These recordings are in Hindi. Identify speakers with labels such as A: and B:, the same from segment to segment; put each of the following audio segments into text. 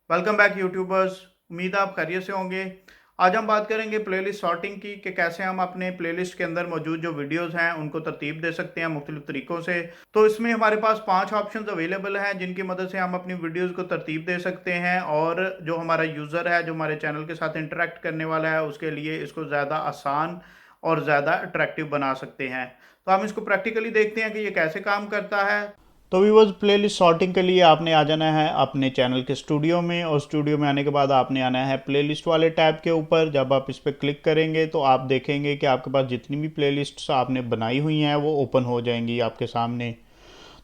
A: Welcome back YouTubers. उम्मीद है आप खैरियत से होंगे। आज हम बात करेंगे प्लेलिस्ट सॉर्टिंग की कि कैसे हम अपने प्लेलिस्ट के अंदर मौजूद जो वीडियोस हैं उनको तरतीब दे सकते हैं मुख्तलिफ तरीक़ों से। तो इसमें हमारे पास 5 ऑप्शंस अवेलेबल हैं जिनकी मदद से हम अपनी वीडियोस को तरतीब दे सकते हैं और जो हमारा यूज़र है, जो हमारे चैनल के साथ इंटरेक्ट करने वाला है, उसके लिए इसको ज़्यादा आसान और ज़्यादा अट्रैक्टिव बना सकते हैं। तो हम इसको प्रैक्टिकली देखते हैं कि ये कैसे काम करता है। तो व्यूअर्स, प्लेलिस्ट सॉर्टिंग के लिए आपने आ जाना है अपने चैनल के स्टूडियो में, और स्टूडियो में आने के बाद आपने आना है प्लेलिस्ट वाले टैब के ऊपर। जब आप इस पर क्लिक करेंगे तो आप देखेंगे कि आपके पास जितनी भी प्लेलिस्ट्स आपने बनाई हुई हैं वो ओपन हो जाएंगी आपके सामने।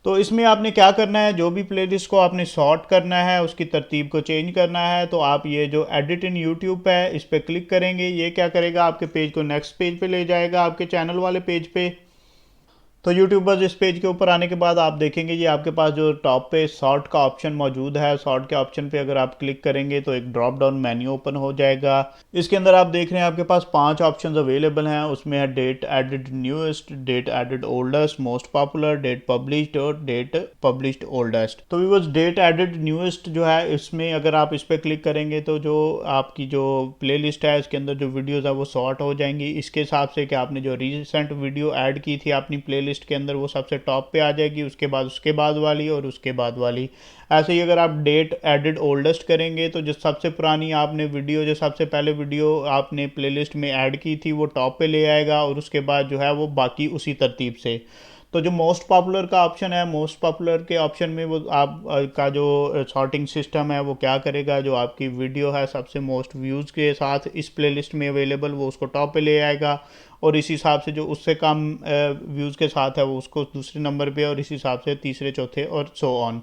A: तो इसमें आपने क्या करना है, जो भी प्लेलिस्ट को आपने सॉर्ट करना है, उसकी तरतीब को चेंज करना है, तो आप ये जो एडिट इन यूट्यूब है इस पर क्लिक करेंगे। ये क्या करेगा, आपके पेज को नेक्स्ट पेज पे ले जाएगा, आपके चैनल वाले पेज पे। तो यूट्यूबर्स, इस पेज के ऊपर आने के बाद आप देखेंगे ये आपके पास जो टॉप पे सॉर्ट का ऑप्शन मौजूद है। सॉर्ट के ऑप्शन पे अगर आप क्लिक करेंगे तो एक ड्रॉप डाउन मेन्यू ओपन हो जाएगा। इसके अंदर आप देख रहे हैं आपके पास 5 ऑप्शंस अवेलेबल हैं। उसमें है date added newest, date added oldest, most popular, date published और डेट पब्लिश्ड ओल्डेस्ट। तो व्यूअर्स, डेट एडिड न्यूएस्ट जो है इसमें अगर आप इस पर क्लिक करेंगे तो जो आपकी जो प्लेलिस्ट है इसके अंदर जो वीडियोज़ है वो सॉर्ट हो जाएंगी इसके हिसाब से कि आपने जो रिसेंट वीडियो ऐड की थी अपनी प्लेलिस्ट के अंदर वो सबसे टॉप पे आ जाएगी, उसके बाद वाली और उसके बाद वाली। ऐसे ही अगर आप डेट एडिड ओल्डेस्ट करेंगे तो जो सबसे पुरानी आपने वीडियो, जो सबसे पहले वीडियो आपने प्लेलिस्ट में ऐड की थी वो टॉप पे ले आएगा, और उसके बाद जो है वो बाकी उसी तरतीब से। तो जो मोस्ट पॉपुलर का ऑप्शन है, मोस्ट पॉपुलर के ऑप्शन में वो आप का जो सॉर्टिंग सिस्टम है वो क्या करेगा, जो आपकी वीडियो है सबसे मोस्ट व्यूज़ के साथ इस प्लेलिस्ट में अवेलेबल वो उसको टॉप पे ले आएगा, और इस हिसाब से जो उससे कम व्यूज़ के साथ है वो उसको दूसरे नंबर पे, और इस हिसाब से तीसरे, चौथे और सो ऑन।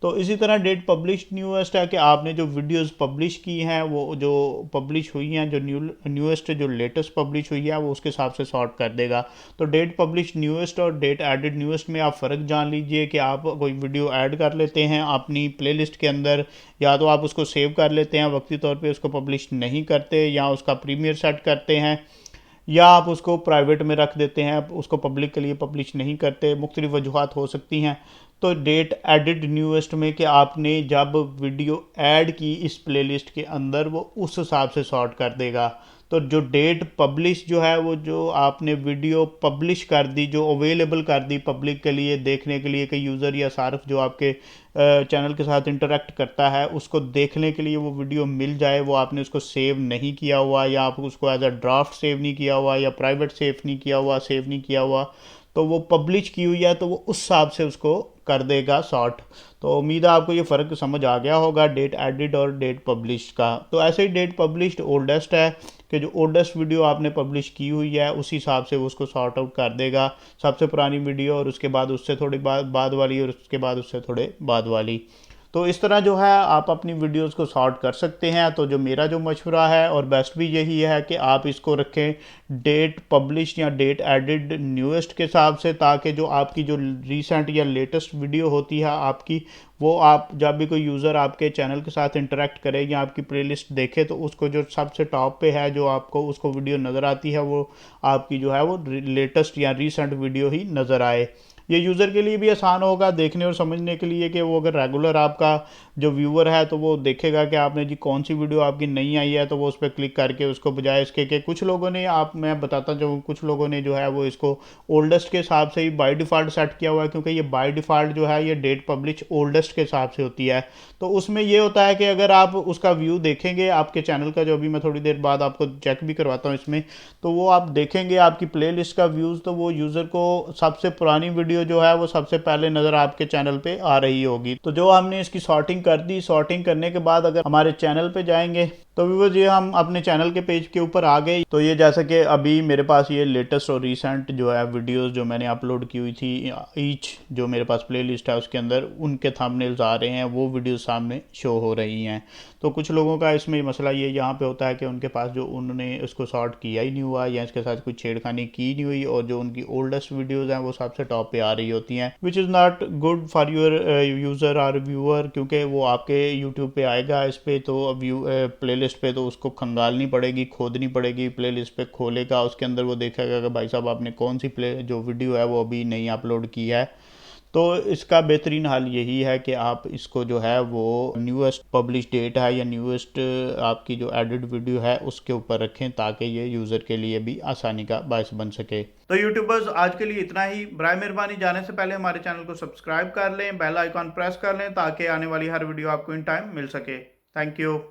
A: तो इसी तरह डेट पब्लिश न्यूएस्ट है कि आपने जो वीडियोस पब्लिश की हैं वो जो पब्लिश हुई हैं, जो न्यूएस्ट जो लेटेस्ट पब्लिश हुई है वो उसके हिसाब से सॉर्ट कर देगा। तो डेट पब्लिश न्यूएस्ट और डेट एडिड न्यूएस्ट में आप फ़र्क जान लीजिए कि आप कोई वीडियो ऐड कर लेते हैं अपनी प्लेलिस्ट के अंदर, या तो आप उसको सेव कर लेते हैं वक्ती तौर पे, उसको पब्लिश नहीं करते, या उसका प्रीमियर सेट करते हैं, या आप उसको प्राइवेट में रख देते हैं, उसको पब्लिक के लिए पब्लिश नहीं करते। मुख्तलिफ वजूहत हो सकती हैं। तो डेट एडिड न्यूएस्ट में कि आपने जब वीडियो ऐड की इस प्लेलिस्ट के अंदर वो उस हिसाब से सॉर्ट कर देगा। तो जो डेट पब्लिश जो है वो जो आपने वीडियो पब्लिश कर दी, जो अवेलेबल कर दी पब्लिक के लिए देखने के लिए, कि यूज़र या सार्फ जो आपके चैनल के साथ इंटरेक्ट करता है उसको देखने के लिए वो वीडियो मिल जाए, वो आपने उसको सेव नहीं किया हुआ, या आप उसको एज अ ड्राफ्ट सेव नहीं किया हुआ, या प्राइवेट सेव नहीं किया हुआ, सेव नहीं किया हुआ, तो वो पब्लिश की हुई है तो वो उस हिसाब से उसको कर देगा सॉर्ट। तो उम्मीद है आपको ये फ़र्क समझ आ गया होगा डेट एडिड और डेट पब्लिश का। तो ऐसे ही डेट पब्लिश्ड ओल्डेस्ट है कि जो ओल्डेस्ट वीडियो आपने पब्लिश की हुई है उसी हिसाब से वो उसको सॉर्ट आउट कर देगा, सबसे पुरानी वीडियो और उसके बाद उससे थोड़ी बाद वाली और उसके बाद उससे थोड़े बाद वाली। तो इस तरह जो है आप अपनी वीडियोस को सॉर्ट कर सकते हैं। तो जो मेरा जो मशवरा है और बेस्ट भी यही है कि आप इसको रखें डेट पब्लिश या डेट एडिड न्यूएस्ट के हिसाब से, ताकि जो आपकी जो रीसेंट या लेटेस्ट वीडियो होती है आपकी, वो आप जब भी कोई यूज़र आपके चैनल के साथ इंटरेक्ट करे या आपकी प्लेलिस्ट देखे तो उसको जो सबसे टॉप पे है जो आपको उसको वीडियो नज़र आती है वो आपकी जो है वो लेटेस्ट या रीसेंट वीडियो ही नज़र आए। ये यूज़र के लिए भी आसान होगा देखने और समझने के लिए कि वो अगर रेगुलर आपका जो व्यूअर है तो वो देखेगा कि आपने जी कौन सी वीडियो आपकी नई आई है, तो वो उस पर क्लिक करके उसको, बजाय इसके कि कुछ लोगों ने, आप मैं बताता जाऊँ, कुछ लोगों ने जो है वो इसको ओल्डेस्ट के हिसाब से ही बाय डिफ़ॉल्ट सेट किया हुआ है, क्योंकि ये बाय डिफ़ॉल्ट जो है ये डेट पब्लिश ओल्डेस्ट के हिसाब से होती है। तो उसमें ये होता है कि अगर आप उसका व्यू देखेंगे आपके चैनल का, जो अभी मैं थोड़ी देर बाद आपको चेक भी करवाता हूँ इसमें, तो वो आप देखेंगे आपकी प्लेलिस्ट का व्यूज़, तो वो यूज़र को सबसे पुरानी वीडियो जो है वो सबसे पहले नज़र आपके चैनल पे आ रही होगी। तो जो हमने इसकी सॉर्टिंग कर दी, सॉर्टिंग करने के बाद अगर हमारे चैनल पे जाएंगे तो व्यूअर्स ये हम अपने चैनल के पेज के ऊपर आ गए। तो ये जैसे कि अभी मेरे पास ये लेटेस्ट और रीसेंट जो है वीडियोस जो मैंने अपलोड की हुई थी, ईच जो मेरे पास प्लेलिस्ट है उसके अंदर उनके थंबनेल्स आ रहे हैं, वो वीडियो सामने शो हो रही हैं। तो कुछ लोगों का इसमें मसला ये यहाँ पे होता है कि उनके पास जो उन्होंने उसको सॉर्ट किया ही नहीं हुआ, या इसके साथ कोई छेड़खानी की नहीं हुई, और जो उनकी ओल्डेस्ट वीडियोज़ हैं वो सबसे टॉप पे आ रही होती हैं, which is not good for your user और व्यूअर, क्योंकि वो आपके यूट्यूब पे आएगा इस पर तो प्लेलिस्ट पे, तो उसको खंगालनी पड़ेगी, खोदनी पड़ेगी, प्लेलिस्ट पे खोलेगा, उसके अंदर वो देखेगा कि भाई साहब आपने कौन सी प्ले जो वीडियो है वो अभी नहीं अपलोड की है। तो इसका बेहतरीन हाल यही है कि आप इसको जो है वो न्यूएस्ट पब्लिश डेट है या न्यूएस्ट आपकी जो एडिट वीडियो है उसके ऊपर रखें, ताकि ये यूज़र के लिए भी आसानी का बायस बन सके। तो यूट्यूबर्स आज के लिए इतना ही। बराए मेहरबानी जाने से पहले हमारे चैनल को सब्सक्राइब कर लें, बेल आइकॉन प्रेस कर लें, ताकि आने वाली हर वीडियो आपको इन टाइम मिल सके। Thank you.